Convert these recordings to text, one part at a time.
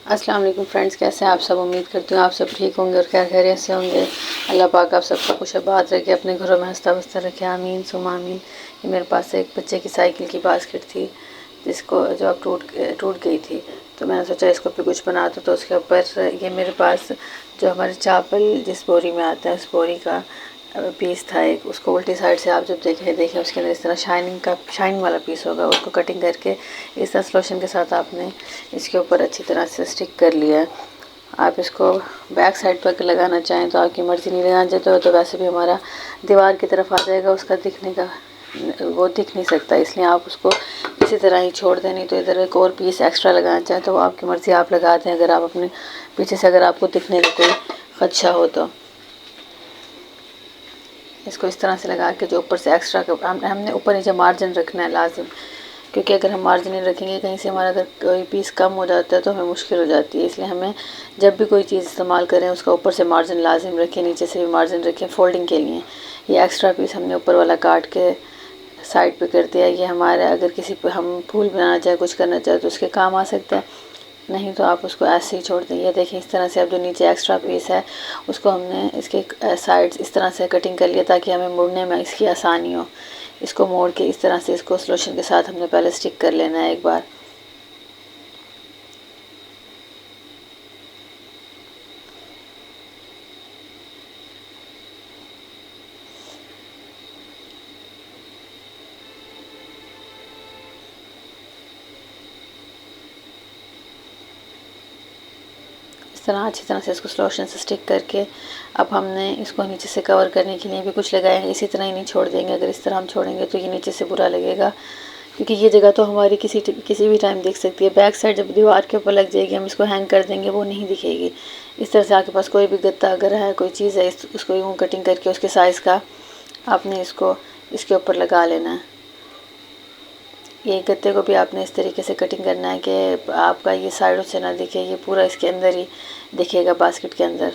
अस्सलाम वालेकुम फ्रेंड्स, कैसे हैं आप सब। उम्मीद करती हूँ आप सब ठीक होंगे और खैर खैरियत से होंगे। अल्लाह पाक आप सबको खुशबाद रखे, अपने घरों में हंसता बसता रखे, आमीन सुम आमीन। ये मेरे पास एक बच्चे की साइकिल की बास्केट थी जिसको जो अब टूट गई थी, तो मैंने सोचा इसको भी कुछ बना दूँ। तो उसके ऊपर ये मेरे पास जो हमारे चावल जिस बोरी में आता है उस बोरी का पीस था एक, उसको उल्टी साइड से आप जब देखें उसके अंदर इस तरह शाइनिंग वाला पीस होगा। उसको कटिंग करके इस तरह सलोशन के साथ आपने इसके ऊपर अच्छी तरह से स्टिक कर लिया है। आप इसको बैक साइड पर लगाना चाहें तो आपकी मर्ज़ी, नहीं लगाना चाहते तो वैसे भी हमारा दीवार की तरफ आ जाएगा, उसका दिखने का वो दिख नहीं सकता, इसलिए आप उसको इसी तरह ही छोड़ दें। नहीं तो इधर एक और पीस एक्स्ट्रा लगाना चाहें तो वो आपकी मर्ज़ी, आप लगा दें। अगर आप अपने पीछे से अगर आपको दिखने का कोई खदशा हो तो इसको इस तरह से लगा के जो ऊपर से एक्स्ट्रा हमने ऊपर नीचे मार्जिन रखना है लाजिम, क्योंकि अगर हम मार्जिन नहीं रखेंगे कहीं से हमारा अगर कोई पीस कम हो जाता है तो हमें मुश्किल हो जाती है। इसलिए हमें जब भी कोई चीज़ इस्तेमाल करें उसका ऊपर से मार्जिन लाजिम रखें, नीचे से भी मार्जिन रखें फोल्डिंग के लिए। ये एक्स्ट्रा पीस हमने ऊपर वाला काट के साइड पे कर दिया। ये हमारा अगर किसी पे हम फूल बनाना चाहे कुछ करना चाहे तो उसके काम आ सकता है, नहीं तो आप उसको ऐसे ही छोड़ दें। ये देखें इस तरह से अब जो नीचे एक्स्ट्रा पीस है उसको हमने इसके साइड्स इस तरह से कटिंग कर लिया ताकि हमें मुड़ने में इसकी आसानी हो। इसको मोड़ के इस तरह से इसको सलोशन के साथ हमने पहले स्टिक कर लेना है एक बार। इस तरह अच्छी तरह से इसको सलोशन से स्टिक करके अब हमने इसको नीचे से कवर करने के लिए भी कुछ लगाएंगे। इसी तरह ही नहीं छोड़ देंगे, अगर इस तरह हम छोड़ेंगे तो ये नीचे से बुरा लगेगा, क्योंकि ये जगह तो हमारी किसी भी टाइम दिख सकती है। बैक साइड जब दीवार के ऊपर लग जाएगी हम इसको हैंग कर देंगे वो नहीं दिखेगी। इस तरह से आपके पास कोई भी गत्ता अगर है कोई चीज़ है उसको यूँ कटिंग करके उसके साइज़ का आपने इसको इसके ऊपर लगा लेना है। ये गत्ते को भी आपने इस तरीके से कटिंग करना है कि आपका ये साइडों से ना दिखे, ये पूरा इसके अंदर ही दिखेगा बास्केट के अंदर।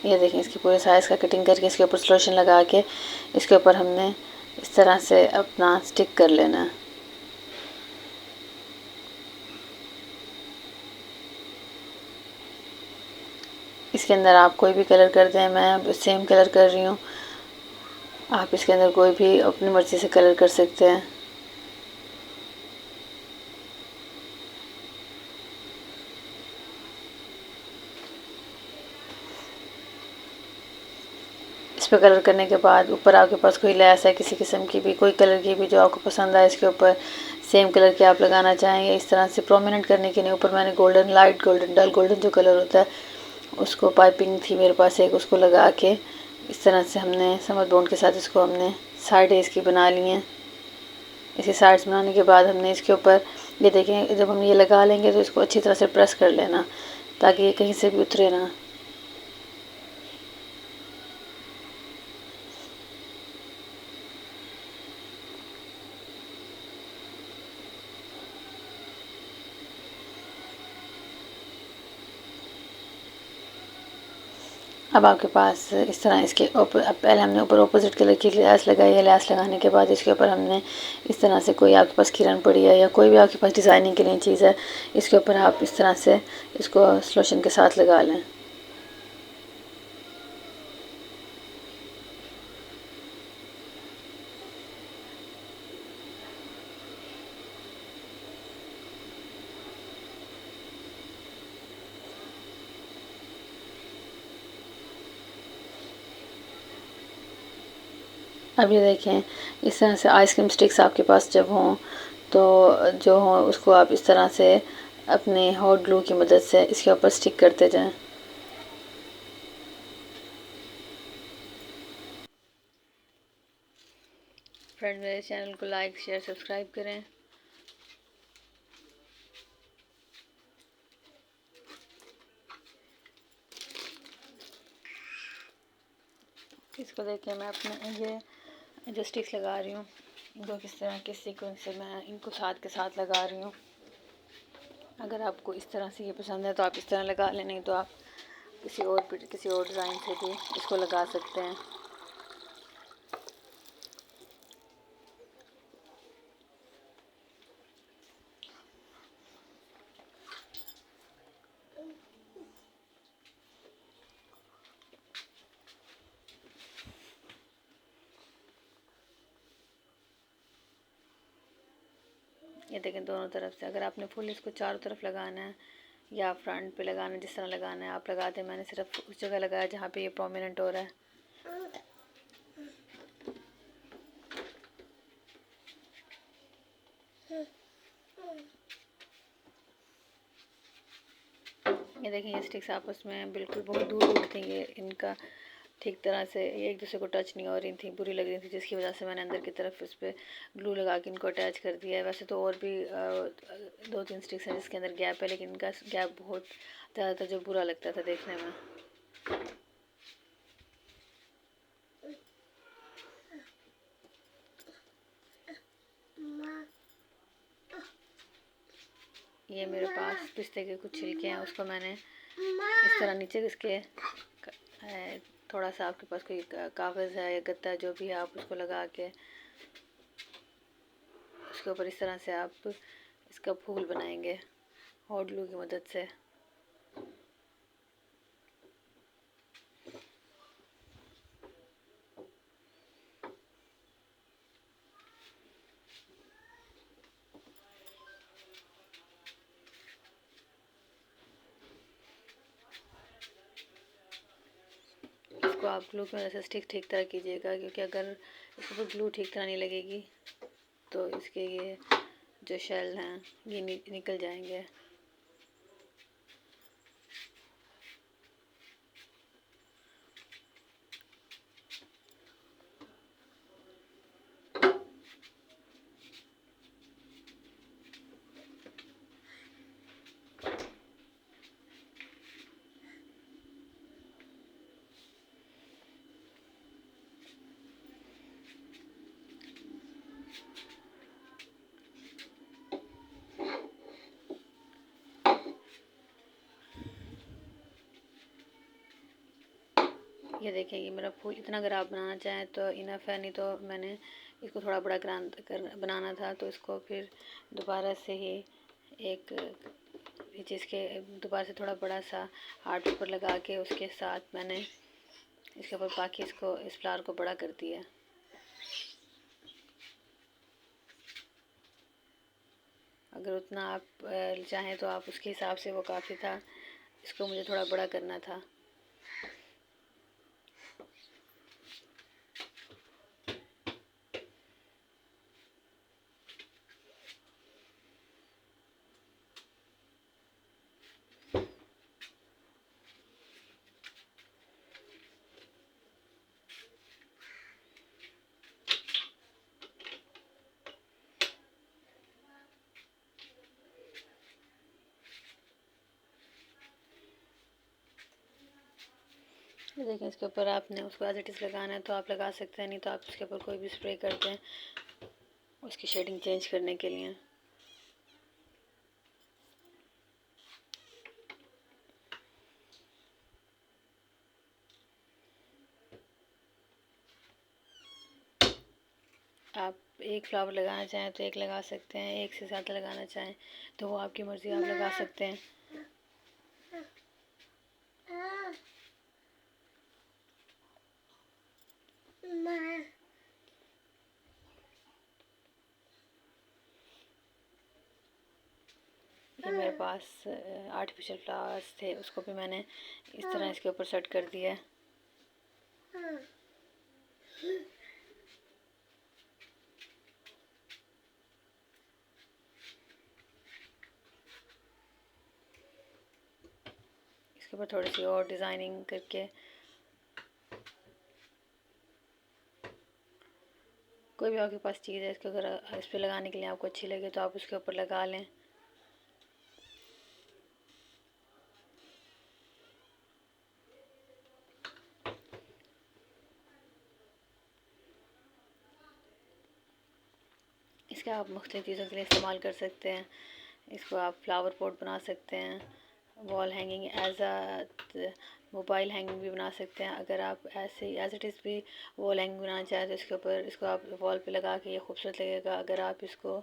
ये देखें इसकी पूरे साइज़ का कटिंग करके इसके ऊपर सलोशन लगा के इसके ऊपर हमने इस तरह से अपना स्टिक कर लेना है। इसके अंदर आप कोई भी कलर कर दें, मैं सेम कलर कर रही हूँ, आप इसके अंदर कोई भी अपनी मर्ज़ी से कलर कर सकते हैं। इस पर कलर करने के बाद ऊपर आपके पास कोई लैस है किसी किस्म की भी, कोई कलर की भी जो आपको पसंद आए इसके ऊपर सेम कलर के आप लगाना चाहेंगे। इस तरह से प्रोमिनेंट करने के लिए ऊपर मैंने गोल्डन, लाइट गोल्डन, डल गोल्डन जो कलर होता है उसको पाइपिंग थी मेरे पास एक, उसको लगा के इस तरह से हमने समर बॉन्ड के साथ इसको हमने साइड इसकी बना ली हैं। इसी साइड्स बनाने के बाद हमने इसके ऊपर ये देखें जब हम ये लगा लेंगे तो इसको अच्छी तरह से प्रेस कर लेना ताकि ये कहीं से भी उतरे ना। अब आपके पास इस तरह इसके ऊपर, अब पहले हमने ऊपर अपोजिट कलर की लैस लगाई है। लैस लगाने के बाद इसके ऊपर हमने इस तरह से कोई आपके पास किरण पड़ी है या कोई भी आपके पास डिज़ाइनिंग के लिए चीज़ है इसके ऊपर आप इस तरह से इसको सलोशन के साथ लगा लें। अब ये देखें इस तरह से आइसक्रीम स्टिक्स आपके पास जब हों तो जो हों उसको आप इस तरह से अपने हॉट ग्लू की मदद से इसके ऊपर स्टिक करते जाएं। फ्रेंड मेरे चैनल को लाइक शेयर सब्सक्राइब करें। इसको देखें मैं अपने ये जो स्टिक्स लगा रही हूँ इनको किस तरह किस सीक्वेंस से मैं इनको साथ के साथ लगा रही हूँ। अगर आपको इस तरह से ये पसंद है तो आप इस तरह लगा लें, नहीं तो आप किसी और डिज़ाइन से भी इसको लगा सकते हैं। ये देखें दोनों तरफ से। अगर आपने फुल इसको चारों तरफ लगाना है या फ्रंट पे लगाना है, जिस तरह लगाना है आप लगा दें। मैंने सिर्फ उस जगह लगाया जहाँ पे ये प्रोमिनेंट हो रहा है। ये देखें ये स्टिक्स आपस में बिल्कुल बहुत दूर दूर थी, ये इनका ठीक तरह से ये एक दूसरे को टच नहीं हो रही थी, बुरी लग रही थी, जिसकी वजह से मैंने अंदर की तरफ इस पर ग्लू लगा के इनको अटैच कर दिया है। वैसे तो और भी 2-3 स्टिक्स हैं जिसके अंदर गैप है, लेकिन इनका गैप बहुत ज़्यादा था जो बुरा लगता था देखने में। ये मेरे पास पिस्ते के कुछ छिलके हैं, उसको मैंने इस तरह नीचे इसके थोड़ा सा आपके पास कोई कागज़ है या गत्ता जो भी है आप उसको लगा के उसके ऊपर इस तरह से आप इसका फूल बनाएंगे हॉट ग्लू की मदद से। इसको आप ग्लू की मदद से स्टिक ठीक तरह कीजिएगा, क्योंकि अगर इसके ऊपर ग्लू ठीक तरह नहीं लगेगी तो इसके ये जो शेल हैं ये निकल जाएंगे। ये देखिए ये मेरा फूल इतना अगर आप बनाना चाहें तो इनफ है, नहीं तो मैंने इसको थोड़ा बड़ा बनाना था तो इसको फिर दोबारा से ही एक चीज़ के दोबारा से थोड़ा बड़ा सा आर्ट पेपर लगा के उसके साथ मैंने इसके ऊपर बाकी इसको इस फ्लावर को बड़ा कर दिया। अगर उतना आप चाहें तो आप उसके हिसाब से वो काफ़ी था, इसको मुझे थोड़ा बड़ा करना था। देखिए इसके ऊपर आपने उसको एज इट इज़ लगाना है तो आप लगा सकते हैं, नहीं तो आप इसके ऊपर कोई भी स्प्रे करते हैं उसकी शेडिंग चेंज करने के लिए। आप एक फ्लावर लगाना चाहें तो एक लगा सकते हैं, एक से ज़्यादा लगाना चाहें तो वो आपकी मर्ज़ी, आप लगा सकते हैं। ये मेरे पास आर्टिफिशियल फ्लावर्स थे, उसको भी मैंने इस तरह इसके ऊपर सेट कर दिया है। इसके ऊपर थोड़ी सी और डिज़ाइनिंग करके कोई भी आपके पास चीज़ है इसको अगर इस पर लगाने के लिए आपको अच्छी लगे तो आप उसके ऊपर लगा लें। इसका आप मुख्तलिफ़ चीज़ों के लिए इस्तेमाल कर सकते हैं। इसको आप फ्लावर पॉट बना सकते हैं, wall hanging as a mobile hanging भी बना सकते हैं। अगर आप ऐसे एज इट इज़ भी वॉल हैंगिंग बनाना चाहें तो इसके ऊपर इसको आप वॉल पे लगा के ये खूबसूरत लगेगा। अगर आप इसको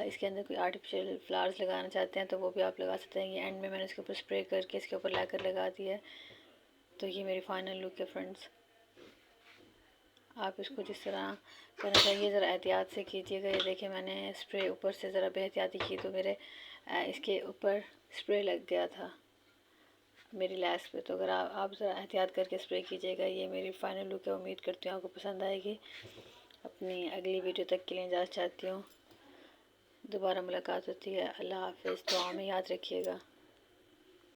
इसके अंदर कोई आर्टिफिशियल फ्लावर्स लगाना चाहते हैं तो वो भी आप लगा सकते हैं। ये एंड में मैंने इसके ऊपर स्प्रे करके इसके ऊपर लाकर लगा दिया है। तो ये मेरी फाइनल लुक है फ्रेंड्स। आप इसको जिस तरह करना चाहिए ज़रा एहतियात से कीजिएगा। ये देखिए मैंने स्प्रे ऊपर से ज़रा बेहतियाती की तो मेरे इसके ऊपर स्प्रे लग गया था मेरी लैस पे। तो अगर आप ज़रा एहतियात करके स्प्रे कीजिएगा। ये मेरी फ़ाइनल लुक है, उम्मीद करती हूँ आपको पसंद आएगी। अपनी अगली वीडियो तक के लिए इजाज़त चाहती हूँ। दोबारा मुलाकात होती है। अल्लाह हाफ़िज़। दुआ में याद रखिएगा।